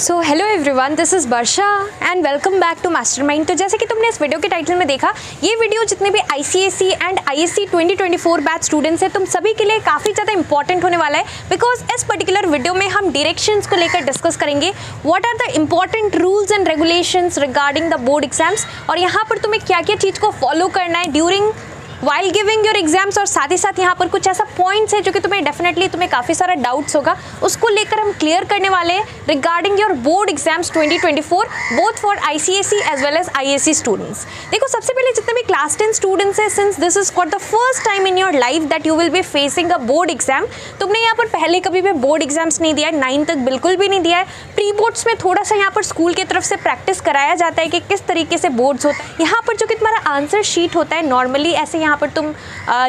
So hello everyone, this is Varsha and welcome back to Mastermind. तो जैसे कि तुमने इस वीडियो के टाइटल में देखा, ये वीडियो जितने भी ICSE and ISC 2024 batch students हैं तुम सभी के लिए काफ़ी ज़्यादा इंपॉर्टेंट होने वाला है, बिकॉज इस पर्टिकुलर वीडियो में हम डायरेक्शंस को लेकर डिस्कस करेंगे। What are the important rules and regulations regarding the board exams, और यहाँ पर तुम्हें क्या क्या चीज़ को फॉलो करना है during while giving your exams, और साथ ही साथ यहाँ पर कुछ ऐसा पॉइंट्स है जो कि तुम्हें काफ़ी सारा डाउट्स होगा, उसको लेकर हम क्लियर करने वाले हैं regarding your board exams 2024 both for ICSE as well as ISC students. देखो, सबसे पहले जितने भी क्लास 10 स्टूडेंट्स हैं, since this is for the first time in your life that you will be facing a board exam, तुमने यहाँ पर पहले कभी भी बोर्ड एग्जाम्स नहीं दिया है, 9 तक बिल्कुल भी नहीं दिया है। प्री बोर्ड्स में थोड़ा सा यहाँ पर स्कूल की तरफ से प्रैक्टिस कराया जाता है कि किस तरीके से बोर्ड्स होता है। यहाँ पर जो कि तुम्हारा आंसर शीट होता है, नॉर्मली ऐसे यहाँ पर तुम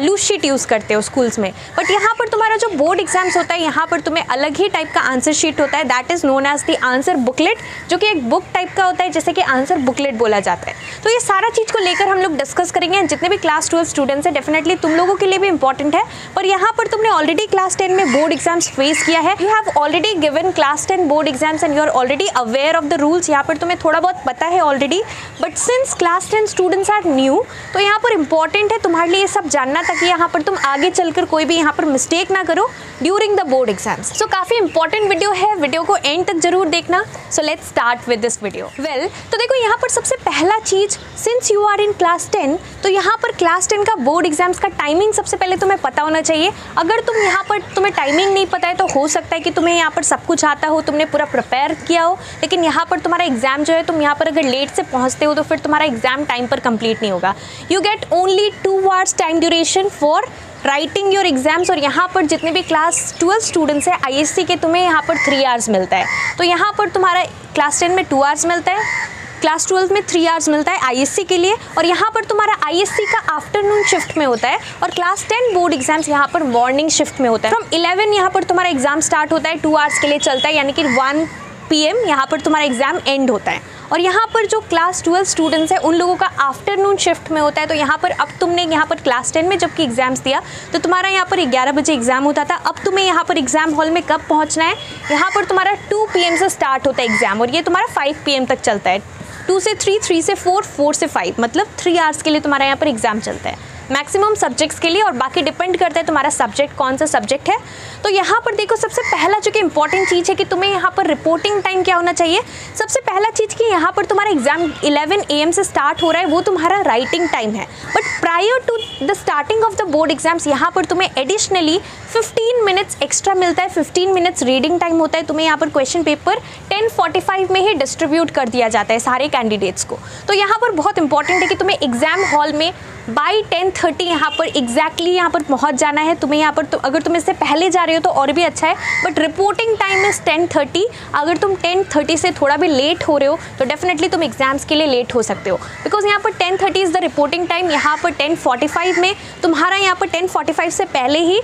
लूज शीट यूज़ करते हो स्कूल्स में, बट यहाँ पर तुम्हारा जो बोर्ड एग्जाम्स होता है, यहाँ पर तुम्हें अलग ही टाइप का आंसर शीट होता है, that is known as the answer booklet, जो कि एक बुक टाइप का होता है, जैसे कि आंसर बुकलेट बोला जाता है। तो ये सारा चीज़ को लेकर हम लोग डिस्कस करेंगे। जितने भी क्लास 12 स्टूडेंट्स हैं, डेफिनेटली तुम लोगों के लिए भी इंपॉर्टेंट है, पर यहाँ पर तुमने ऑलरेडी क्लास 10 में बोर्ड एग्जाम्स फेस किया है, you have already given class 10 board exams and you are already aware of the rules. यहाँ पर तुम्हें थोड़ा बहुत पता है already, but since class 10 students are new, तो यहाँ पर इंपॉर्टेंट है तुम्हारे लिए ये सब जानना, ताकि यहाँ पर तुम आगे चलकर कोई भी यहाँ पर मिस्टेक ना करो during the board exams. So काफ़ी इंपॉर्टेंट वीडियो है, वीडियो को एंड तक जरूर देखना। So let's start with this video. Well, तो देखो यहाँ पर सबसे पहला चीज़, since you are in class 10, तो यहाँ पर क्लास 10 का बोर्ड एग्जाम्स का टाइमिंग सबसे पहले तुम्हें पता होना चाहिए। अगर तुम यहाँ पर तुम्हें टाइमिंग नहीं पता है, तो हो सकता है कि तुम्हें यहाँ पर सब कुछ आता हो, तुमने पूरा प्रिपेयर किया हो, लेकिन यहाँ पर तुम्हारा एग्जाम जो है, तुम यहाँ पर अगर लेट से पहुँचते हो तो फिर तुम्हारा एग्जाम टाइम पर कंप्लीट नहीं होगा। You get only 2 hours time duration for writing your exams, और यहाँ पर जितने भी क्लास 12 स्टूडेंट्स हैं ISC के, तुम्हें यहाँ पर 3 hours मिलता है। तो यहाँ पर तुम्हारा क्लास 10 में 2 hours मिलता है, क्लास 12 में 3 hours मिलता है ISC के लिए, और यहाँ पर तुम्हारा ISC का आफ्टरनून शिफ्ट में होता है, और क्लास 10 बोर्ड एग्जाम्स यहाँ पर मॉर्निंग शिफ्ट में होता है। फ्रॉम 11 यहाँ पर तुम्हारा एग्जाम स्टार्ट होता है, 2 hours के लिए चलता है, यानी कि 1 PM यहाँ पर तुम्हारा एग्जाम एंड होता है। और यहाँ पर जो क्लास 12 स्टूडेंट्स हैं, उन लोगों का आफ्टरनून शिफ्ट में होता है। तो यहाँ पर अब तुमने यहाँ पर क्लास 10 में जबकि एग्जाम्स दिया, तो तुम्हारा यहाँ पर 11 बजे एग्जाम होता था। अब तुम्हें यहाँ पर एग्जाम हॉल में कब पहुँचना है, यहाँ पर तुम्हारा 2 PM से स्टार्ट होता है एग्जाम, और ये तुम्हारा 5 PM तक चलता है। 2 से 3, 3 से 4, 4 से 5, मतलब 3 hours के लिए तुम्हारा यहाँ पर एग्जाम चलता है मैक्सिमम सब्जेक्ट्स के लिए, और बाकी डिपेंड करता है तुम्हारा सब्जेक्ट कौन सा सब्जेक्ट है। तो यहाँ पर देखो, सबसे पहला जो कि इंपॉर्टेंट चीज़ है कि तुम्हें यहाँ पर रिपोर्टिंग टाइम क्या होना चाहिए। सबसे पहला चीज़ कि यहाँ पर तुम्हारा एग्जाम 11 AM से स्टार्ट हो रहा है, वो तुम्हारा राइटिंग टाइम है, but prior to the starting of the board exams यहाँ पर तुम्हें एडिशनली 15 मिनट्स एक्स्ट्रा मिलता है। 15 मिनट्स रीडिंग टाइम होता है। तुम्हें यहाँ पर क्वेश्चन पेपर 10:45 में ही डिस्ट्रीब्यूट कर दिया जाता है सारे कैंडिडेट्स को। तो यहाँ पर बहुत इंपॉर्टेंट है कि तुम्हें एग्जाम हॉल में बाई 10:30 यहाँ पर एग्जैक्टली यहाँ पर पहुँच जाना है। तुम्हें यहाँ पर अगर तुम इससे पहले जा रहे हो तो और भी अच्छा है, बट रिपोर्टिंग टाइम इज़ 10:30। अगर तुम 10:30 से थोड़ा भी लेट हो रहे हो तो डेफिनेटली तुम एग्जाम्स के लिए लेट हो सकते हो, बिकॉज यहाँ पर 10:30 इज़ द रिपोर्टिंग टाइम। यहाँ पर 10:45 में तुम्हारा यहाँ पर 10:45 से पहले ही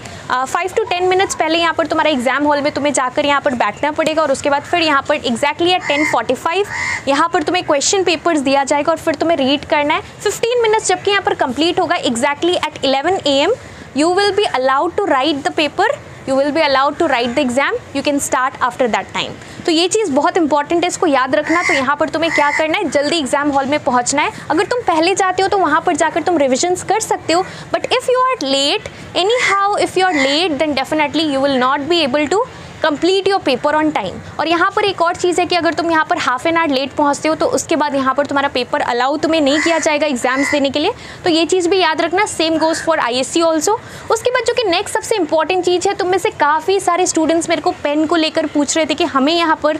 5 to 10 मिनट्स पहले यहाँ पर तुम्हारा एग्जाम हॉल में तुम्हें जाकर यहाँ पर बैठना पड़ेगा, और उसके बाद फिर यहाँ पर एग्जैक्टली एट 10:45 यहाँ पर तुम्हें क्वेश्चन पेपर्स दिया जाएगा, और फिर तुम्हें रीड करना है। 15 मिनट्स जबकि यहाँ पर कंप्लीट होगा, exactly at 11 AM you will be allowed to write the paper, you will be allowed to write the exam, you can start after that time. तो ये चीज़ बहुत इंपॉर्टेंट है, इसको याद रखना। तो यहाँ पर तुम्हें क्या करना है, जल्दी एग्जाम हॉल में पहुँचना है। अगर तुम पहले जाते हो तो वहाँ पर जाकर तुम रिविजन्स कर सकते हो, but if you are late, anyhow if you are late, then definitely you will not be able to complete your paper on time. और यहाँ पर एक और चीज़ है कि अगर तुम यहाँ पर हाफ एन आवर लेट पहुँचते हो तो उसके बाद यहाँ पर तुम्हारा पेपर अलाउ तुम्हें नहीं किया जाएगा एग्जाम्स देने के लिए। तो ये चीज़ भी याद रखना। Same goes for ISC also. उसके बाद जो कि नेक्स्ट सबसे इंपॉर्टेंट चीज़ है, तुम में से काफ़ी सारे स्टूडेंट्स मेरे को पेन को लेकर पूछ रहे थे कि हमें यहाँ पर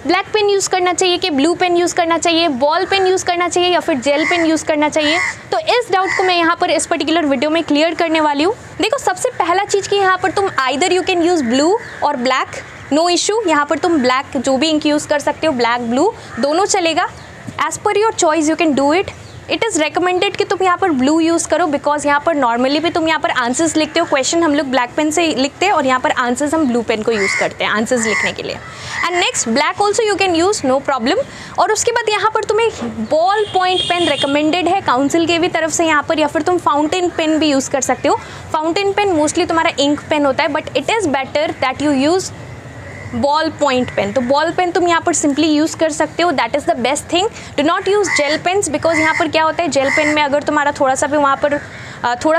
ब्लैक पेन यूज़ करना चाहिए कि ब्लू पेन यूज़ करना चाहिए, बॉल पेन यूज़ करना चाहिए या फिर जेल पेन यूज़ करना चाहिए। तो इस डाउट को मैं यहाँ पर इस पर्टिकुलर वीडियो में क्लियर करने वाली हूँ। देखो, सबसे पहला चीज़ कि यहाँ पर तुम either you can use blue और ब्लैक, नो इशू। यहाँ पर तुम ब्लैक जो भी इंक यूज़ कर सकते हो, ब्लैक ब्लू दोनों चलेगा। As per your choice you can do it. It is recommended कि तुम यहाँ पर ब्लू यूज़ करो, बिकॉज यहाँ पर नॉर्मली भी तुम यहाँ पर आंसर्स लिखते हो, क्वेश्चन हम लोग ब्लैक पेन से लिखते हैं और यहाँ पर आंसर्स हम ब्लू पेन को यूज़ करते हैं आंसर्स लिखने के लिए। And next black also you can use, no problem. और उसके बाद यहाँ पर तुम्हें बॉल पॉइंट पेन रिकमेंडेड है काउंसिल के भी तरफ से यहाँ पर, या फिर तुम फाउंटेन पेन भी यूज़ कर सकते हो। फाउंटेन पेन मोस्टली तुम्हारा इंक पेन होता है, but it is better that you use ball point pen. तो बॉल पेन तुम यहाँ पर सिंपली यूज़ कर सकते हो, that is the best thing. Do not use gel pens, because यहाँ पर क्या होता है, जेल पेन में अगर तुम्हारा थोड़ा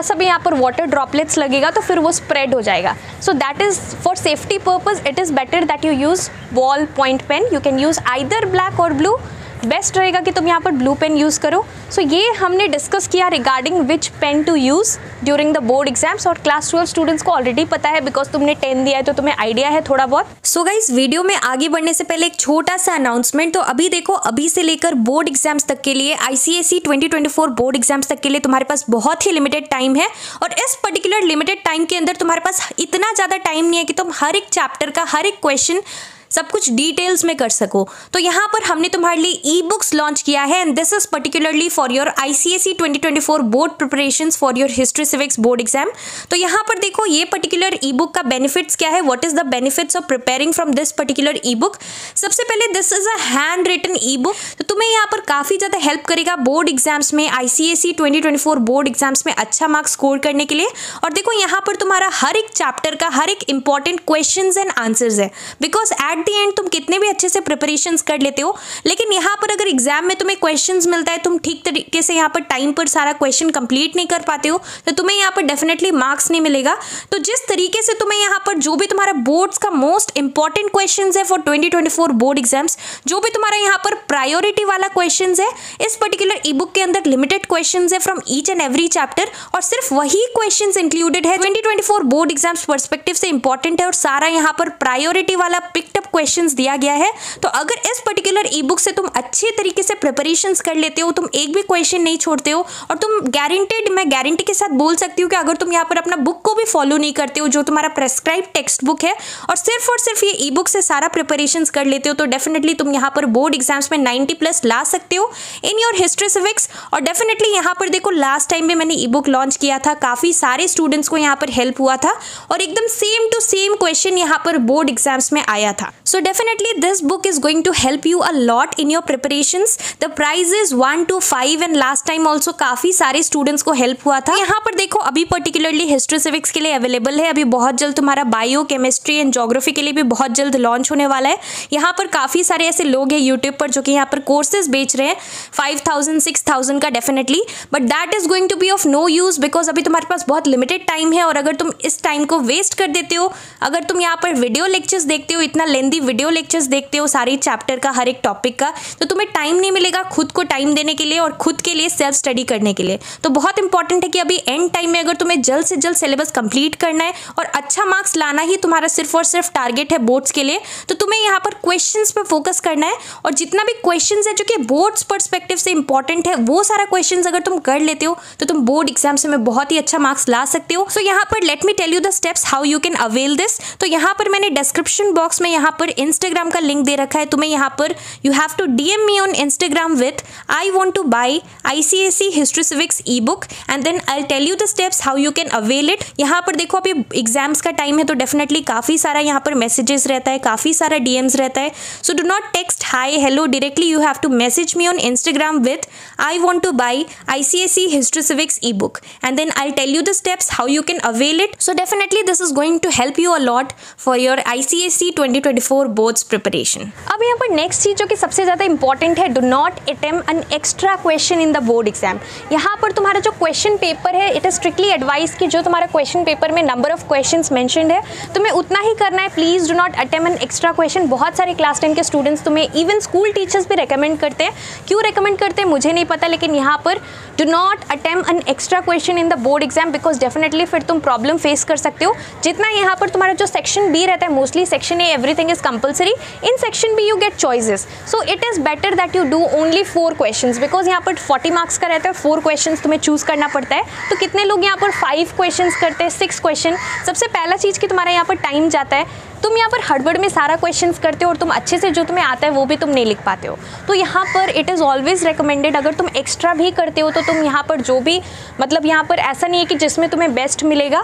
सा भी यहाँ पर वाटर ड्रॉपलेट्स लगेगा तो फिर वो स्प्रेड हो जाएगा। So that is for safety purpose it is better that you use ball point pen. You can use either black और ब्लू, बेस्ट रहेगा कि तुम यहाँ पर ब्लू पेन यूज़ करो। सो ये हमने डिस्कस किया regarding which pen to use during the board exams, और क्लास 12 स्टूडेंट्स को ऑलरेडी पता है बिकॉज तुमने 10 दिया है तो तुम्हें आइडिया है थोड़ा बहुत। सो गाइस, वीडियो में आगे बढ़ने से पहले एक छोटा सा अनाउंसमेंट। तो अभी देखो, अभी से लेकर बोर्ड एग्जाम्स तक के लिए, ICSE 2024 बोर्ड एग्जाम्स तक के लिए तुम्हारे पास बहुत ही लिमिटेड टाइम है, और इस पर्टिकुलर लिमिटेड टाइम के अंदर तुम्हारे पास इतना ज़्यादा टाइम नहीं है कि तुम हर एक चैप्टर का हर एक क्वेश्चन सब कुछ डिटेल्स में कर सको। तो यहाँ पर हमने तुम्हारे लिए ई बुक्स लॉन्च किया है, and this is particularly for your ICSE 2024 board preparations for your history civics board exam. तो यहाँ पर देखो, ये पर्टिकुलर ई बुक का बेनिफिट्स क्या है, what is the benefits of preparing from this particular e book. सबसे पहले, this is a hand written e book, तो तुम्हें यहाँ पर काफ़ी ज़्यादा हेल्प करेगा बोर्ड एग्जाम्स में, ICSE 2024 बोर्ड एग्जाम्स में अच्छा मार्क्स स्कोर करने के लिए। और देखो, यहाँ पर तुम्हारा हर एक चैप्टर का हर एक इंपॉर्टेंट क्वेश्चंस एंड आंसर्स है, बिकॉज एट द एंड तुम कितने भी अच्छे से प्रिपरेशंस कर लेते हो, लेकिन यहाँ पर अगर एग्जाम में तुम्हें क्वेश्चंस मिलता है, तुम ठीक तरीके से यहाँ पर टाइम पर सारा क्वेश्चन कंप्लीट नहीं कर पाते हो, तो तुम्हें यहाँ पर डेफिनेटली मार्क्स नहीं मिलेगा। तो जिस तरीके से तुम्हें यहाँ पर जो भी तुम्हारा बोर्ड्स का मोस्ट इंपॉर्टेंट क्वेश्चंस है फॉर 2024 बोर्ड एग्जाम्स, जो भी तुम्हारा यहाँ पर प्रायोरिटी वाला क्वेश्चंस है, इस पर्टिकुलर ई बुक के अंदर लिमिटेड क्वेश्चंस है from each and every chapter, और सिर्फ वही क्वेश्चंस इंक्लूडेड है 2024 बोर्ड एग्जाम्स पर्सपेक्टिव से इंपॉर्टेंट है, और सारा यहाँ पर प्रायोरिटी वाला पिक्ड अप क्वेश्चंस दिया गया है। तो अगर इस पर्टिकुलर ई बुक से तुम अच्छे तरीके से प्रिपरेशंस कर लेते हो, तुम एक भी क्वेश्चन नहीं छोड़ते हो, और तुम गारंटेड, मैं गारंटी के साथ बोल सकती हूँ कि अगर तुम यहाँ पर अपना बुक को भी फॉलो नहीं करते हो, जो तुम्हारा प्रेस्क्राइब टेक्स्ट बुक है, और सिर्फ ये ई बुक से सारा प्रिपरेशंस कर लेते हो, तो डेफिनेटली तुम यहाँ पर बोर्ड एग्जाम्स में 90+ ला सकते हो इन योर हिस्ट्री सिविक्स। और डेफिनेटली यहाँ पर देखो, लास्ट टाइम भी मैंने ई बुक लॉन्च किया था, काफ़ी सारे स्टूडेंट्स को यहाँ पर हेल्प हुआ था, और एकदम सेम टू सेम क्वेश्चन यहाँ पर बोर्ड एग्जाम्स में आया था। So definitely this book is going to help you a lot in your preparations. The price is 1 to 5 and last time also काफ़ी सारे स्टूडेंट्स को हेल्प हुआ था। यहाँ पर देखो, अभी पर्टिकुलरली हिस्ट्री सिविक्स के लिए अवेलेबल है, अभी बहुत जल्द तुम्हारा बायो, केमिस्ट्री एंड ज्योग्राफी के लिए भी बहुत जल्द लॉन्च होने वाला है। यहाँ पर काफ़ी सारे ऐसे लोग हैं यूट्यूब पर जो कि यहाँ पर कोर्सेज बेच रहे हैं 5000 6000 का definitely, but that is going to be of no use, because अभी तुम्हारे पास बहुत लिमिटेड टाइम है, और अगर तुम इस टाइम को वेस्ट कर देते हो, अगर तुम यहाँ पर वीडियो लेक्चर्स देखते हो, इतना लेंदी वीडियो लेक्चर्स देखते हो सारी चैप्टर का हर एक टॉपिक का, तो तुम्हें टाइम नहीं मिलेगा खुद को टाइम देने के लिए और खुद के लिए सेल्फ स्टडी करने के लिए। तो बहुत इंपॉर्टेंट है कि अभी एंड टाइम में अगर तुम्हें जल्द से जल्द सिलेबस कंप्लीट करना है और अच्छा मार्क्स लाना ही तुम्हारा सिर्फ और सिर्फ टारगेट है बोर्ड्स के लिए, तो तुम्हें यहाँ पर क्वेश्चंस पर फोकस करना है, और जितना भी क्वेश्चंस है जो कि बोर्ड्स पर्सपेक्टिव से इंपॉर्टेंट है, वो सारा क्वेश्चंस अगर तुम कर लेते हो तो तुम बोर्ड एग्जाम्स में बहुत ही अच्छा मार्क्स ला सकते हो। सो यहाँ पर let me tell you the steps how you can avail this. तो यहाँ पर मैंने डिस्क्रिप्शन बॉक्स में यहाँ पर इंस्टाग्राम का लिंक दे रखा है, तुम्हें यहाँ पर you have to DM me on Instagram with I want to buy ICSE History Civics ebook, and then I'll tell you the steps how you can avail it। यहाँ पर देखो, अभी एग्जाम्स का टाइम है, तो डेफिनेटली काफ़ी सारा यहाँ पर मैसेजेस रहता है, काफ़ी सारा DMs रहता है, so do not text hi hello directly, you have to message me on Instagram with I want to buy ICSE History Civics ebook, and then I'll tell you the steps how you can avail it। So definitely this is going to help you a lot for your ICSE 2024 boards preparation। अब यहाँ पर next चीज़ जो कि सबसे ज़्यादा important है, do not attempt N extra question in the board exam. यहाँ पर तुम्हारा जो क्वेश्चन पेपर है, इट इज स्ट्रिक्टली एडवाइस कि जो तुम्हारा क्वेश्चन पेपर में नंबर ऑफ क्वेश्चंस मेंशन्ड है, तुम्हें उतना ही करना है। Please do not attempt N extra question. बहुत सारे क्लास 10 के स्टूडेंट्स, तुम्हें इवन स्कूल टीचर्स भी रिकमेंड करते हैं, क्यों रिकमेंड करते हैं मुझे नहीं पता, लेकिन यहाँ पर do not attempt N extra question in the board exam, because definitely फिर तुम प्रॉब्लम फेस कर सकते हो। जितना यहाँ पर तुम्हारा जो सेक्शन बी रहता है, mostly section A everything is compulsory, in section B you get choices, so it is better that you do only 4 questions, because यहाँ पर 40 मार्क्स का रहता है, 4 क्वेश्चंस तुम्हें चूज़ करना पड़ता है। तो कितने लोग यहाँ पर 5 क्वेश्चंस करते हैं, 6 क्वेश्चन। सबसे पहला चीज़ कि तुम्हारा यहाँ पर टाइम जाता है, तुम यहाँ पर हड़बड़ में सारा क्वेश्चंस करते हो और तुम अच्छे से जो तुम्हें आता है वो भी तुम नहीं लिख पाते हो। तो यहाँ पर इट इज़ ऑलवेज रिकमेंडेड, अगर तुम एक्स्ट्रा भी करते हो तो तुम यहाँ पर जो भी, मतलब यहाँ पर ऐसा नहीं है कि जिसमें तुम्हें बेस्ट मिलेगा,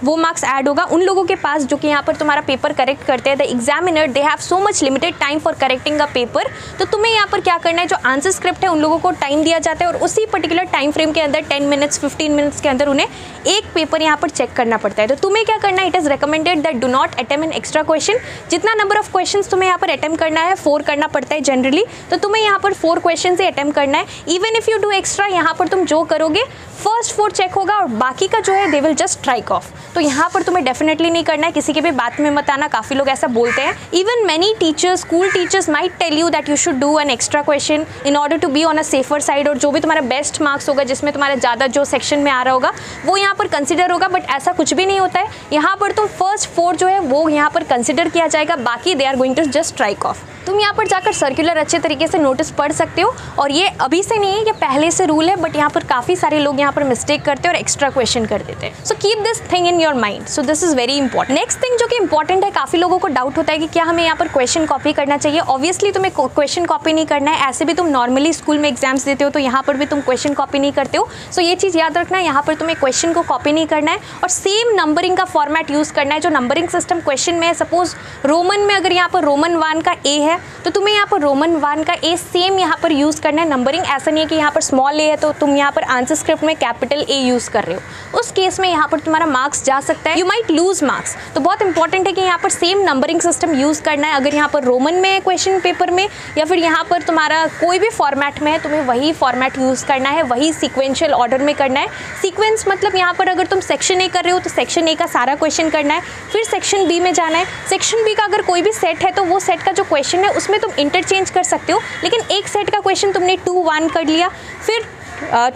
वो मार्क्स ऐड होगा उन लोगों के पास जो कि यहाँ पर तुम्हारा पेपर करेक्ट करते हैं। The examiner they have so much limited time for correcting a paper. तो तुम्हें यहाँ पर क्या करना है, जो आंसर स्क्रिप्ट है उन लोगों को टाइम दिया जाता है और उसी पर्टिकुलर टाइम फ्रेम के अंदर 10 मिनट्स 15 मिनट्स के अंदर उन्हें एक पेपर यहाँ पर चेक करना पड़ता है। तो तुम्हें क्या करना है, it is recommended that do not attempt N extra question. जितना नंबर ऑफ क्वेश्चन तुम्हें यहाँ पर अटेम्प्ट करना है 4 करना पड़ता है जनरली, तो तुम्हें यहाँ पर 4 क्वेश्चन से अटेम्प्ट करना है। Even if you do extra, यहाँ पर तुम जो करोगे फर्स्ट 4 चेक होगा और बाकी का जो है they will just strike of. तो यहाँ पर तुम्हें डेफिनेटली नहीं करना है, किसी के भी बात में मत आना। काफ़ी लोग ऐसा बोलते हैं। Even many teachers, school teachers might tell you that you should do an extra question in order to be on a safer side, और जो भी तुम्हारा बेस्ट मार्क्स होगा, जिसमें तुम्हारा ज़्यादा जो सेक्शन में आ रहा होगा वो यहाँ पर कंसिडर होगा। बट ऐसा कुछ भी नहीं होता है। यहाँ पर तुम फर्स्ट 4 जो है वो यहाँ पर कंसिडर किया जाएगा, बाकी they are going to just strike off. तुम यहाँ पर जाकर सर्कुलर अच्छे तरीके से नोटिस पढ़ सकते हो, और ये अभी से नहीं है, ये पहले से रूल है, बट यहाँ पर काफ़ी सारे लोग यहाँ पर मिस्टेक करते हैं और एक्स्ट्रा क्वेश्चन कर देते हैं। So keep this thing in your mind. So this is very important. Next thing जो कि इंपॉर्टेंट है, काफ़ी लोगों को डाउट होता है कि क्या हमें यहाँ पर क्वेश्चन कॉपी करना चाहिए। ऑब्वियसली तुम्हें क्वेश्चन कॉपी नहीं करना है, ऐसे भी तुम नॉर्मली स्कूल में एग्जाम्स देते हो तो यहाँ पर भी तुम क्वेश्चन कॉपी नहीं करते हो। सो ये चीज़ याद रखना है, यहाँ पर तुम्हें क्वेश्चन को कॉपी नहीं करना है और सेम नंबरिंग का फॉर्मेट यूज़ करना है जो नंबरिंग सिस्टम क्वेश्चन में है। सपोज रोमन में अगर यहाँ पर रोमन 1 का ए है तो तुम्हें यहाँ पर रोमन 1 का ए सेम यहाँ पर यूज़ करना है। नंबरिंग ऐसा नहीं है कि यहाँ पर स्मॉल ए है तो तुम यहाँ पर आंसर स्क्रिप्ट में कैपिटल ए यूज़ कर रहे हो। उस केस में यहाँ पर तुम्हारा मार्क्स जा सकता है, यू माइट लूज मार्क्स। तो बहुत इंपॉर्टेंट है कि यहाँ पर सेम नंबरिंग सिस्टम यूज़ करना है। अगर यहाँ पर रोमन में है क्वेश्चन पेपर में, या फिर यहाँ पर तुम्हारा कोई भी फॉर्मेट में है, तुम्हें वही फॉर्मेट यूज़ करना है, वही सिक्वेंशियल ऑर्डर में करना है। सीक्वेंस मतलब यहाँ पर अगर तुम सेक्शन ए कर रहे हो तो सेक्शन ए का सारा क्वेश्चन करना है, फिर सेक्शन बी में जाना है। सेक्शन बी का अगर कोई भी सेट है तो वो सेट का जो क्वेश्चन है उसमें तुम इंटरचेंज कर सकते हो, लेकिन एक सेट का क्वेश्चन तुमने 2-1 कर लिया, फिर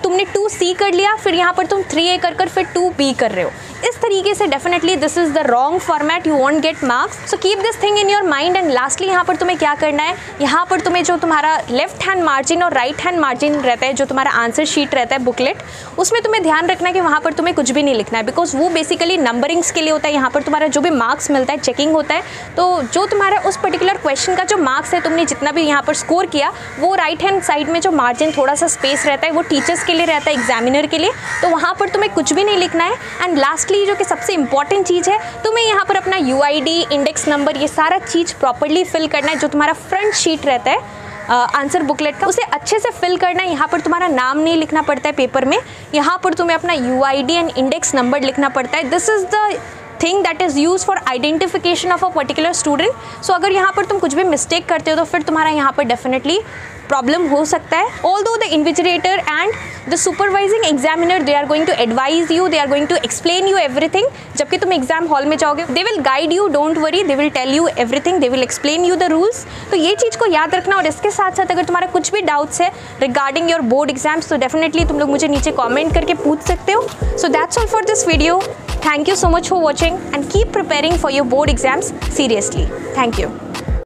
तुमने 2C कर लिया, फिर यहाँ पर तुम 3A कर फिर 2B कर रहे हो। इस तरीके से definitely this is the wrong format, you won't get marks. So keep this thing in your mind. And lastly यहाँ पर तुम्हें क्या करना है, यहाँ पर तुम्हें जो तुम्हारा लेफ्ट हैंड मार्जिन और राइट हैंड मार्जिन रहता है, जो तुम्हारा आंसर शीट रहता है बुकलेट, उसमें तुम्हें ध्यान रखना है कि वहाँ पर तुम्हें कुछ भी नहीं लिखना है, बिकॉज वो बेसिकली नंबरिंग्स के लिए होता है। यहाँ पर तुम्हारा जो भी मार्क्स मिलता है चेकिंग होता है, तो जो तुम्हारा उस पर्टिकुलर क्वेश्चन का जो मार्क्स है, तुमने जितना भी यहाँ पर स्कोर किया, वो राइट हैंड साइड में जो मार्जिन थोड़ा सा स्पेस रहता है वो टीचर्स के लिए रहता है, एग्जामिनर के लिए, तो वहाँ पर तुम्हें कुछ भी नहीं लिखना है। एंड लास्टली जो कि सबसे इंपॉर्टेंट चीज़ है, तुम्हें यहाँ पर अपना UID, इंडेक्स नंबर, ये सारा चीज़ प्रॉपर्ली फिल करना है। जो तुम्हारा फ्रंट शीट रहता है आंसर बुकलेट का, उसे अच्छे से फिल करना है। यहाँ पर तुम्हारा नाम नहीं लिखना पड़ता है पेपर में, यहाँ पर तुम्हें अपना UID एंड इंडेक्स नंबर लिखना पड़ता है। This is the thing that is use for identification of a particular student. So अगर यहाँ पर तुम कुछ भी मिस्टेक करते हो तो फिर तुम्हारा यहाँ पर डेफिनेटली प्रॉब्लम हो सकता है। Although the invigilator and the supervising examiner they are going to advise you, they are going to explain you everything. जबकि तुम एग्जाम हॉल में जाओगे, they will guide you, don't worry, they will tell you everything, they will explain you the rules. तो ये चीज़ को याद रखना। और इसके साथ साथ अगर तुम्हारा कुछ भी डाउट्स है रिगार्डिंग योर बोर्ड एग्जाम्स तो डेफिनेटली तुम लोग मुझे नीचे कॉमेंट करके पूछ सकते हो। So that's all for this video. Thank you so much for watching and keep preparing for your board exams seriously. Thank you.